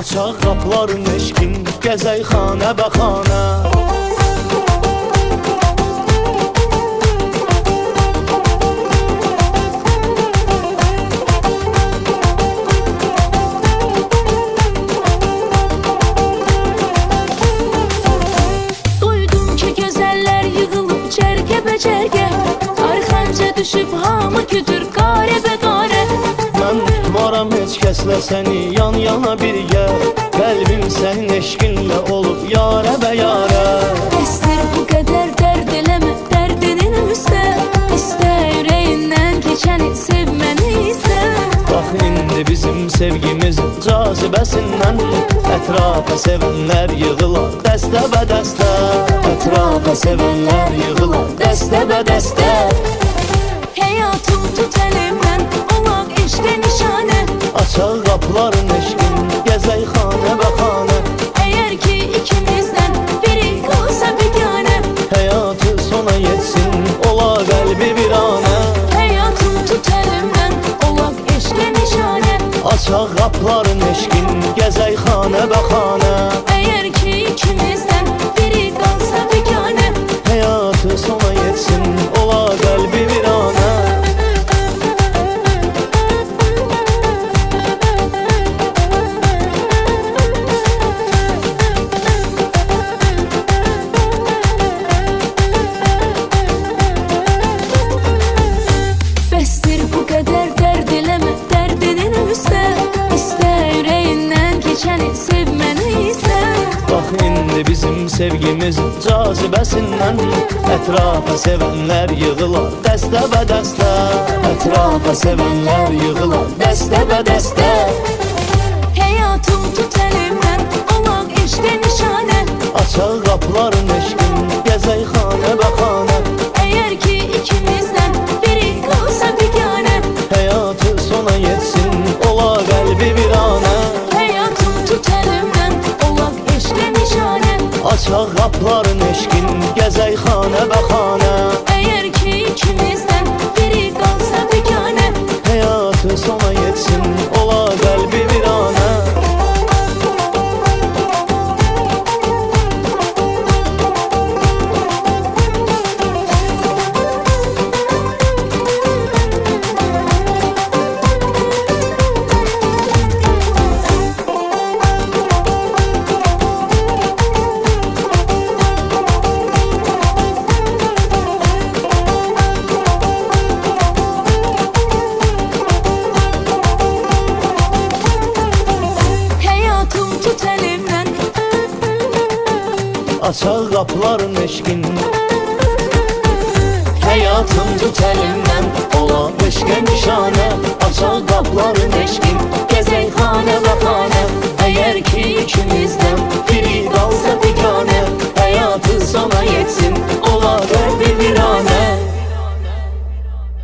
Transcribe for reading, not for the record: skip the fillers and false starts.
Açaq qapıların eşkin, gəzək xanə bəxanə. Duydum ki gözəllər yığılıb cərgə bəcərgə, arxanca düşüb hamı kütür qarə bə qarə. Mən tutmaram heç kəslə səni yan yana birgə, qəlbim sənin eşqinlə olub yarə bə yarə. Bəsdir bu qədər dərd eləmə dərdinin üstə, İstə ürəyindən keçəni sevməni isə. Bax indi bizim sevgimiz cazibəsindən, ətrafa sevənlər yığılar dəstə bə dəstə. Ətrafa sevənlər yığılar dəstə bə dəstə. Həyatım tut əlimdən, olaq eşqə nişanə. Açaq qapıların eşqin, gəzək xanə bəxanə. Əgər ki ikimizdən biri qalsa biganə, Həyatı sona yetsin, ola qəlbi viranə. həyatım tut əlimdən, olaq eşqə nişanə. Açaq qapıların eşqin, gəzək xanə bəxanə. Əgər ki ikimizdən biri qalsa biganə, Həyatı sona yetsin, ola qəlbi viranə. bəsdir bu qədər dərd eləmə dərdinin üstə, İstə ürəyindən keçəni sevməni isə. Bax indi bizim sevgimiz cazibəsindən, ətrafa sevənlər yığılar dəstə bə dəstə. Ətrafa sevənlər yığılar dəstə bə dəstə. Həyatım tut əlimdən, olaq eşqə nişanə. Açaq qapıların eşqin, gəzək xanə bəxanə. Əgər ki ikimizdən biri qalsa biganə, Həyatı sona yetsin, ola qəlbi viranə. həyatım tut əlimdən, olaq eşqə nişanə. Açaq qapıların eşqin, gəzək xanə bəxanə. Əgər ki ikimizdən biri qalsa biganə, Həyatı sona yetsin, ola qəlbi viranə. həyatım tut əlimdən, Açaq qapıların eşqin, həyatım tut əlimdən, ola eşqə nişanə. Açaq qapıların eşqin, gəzək xanə bəxanə.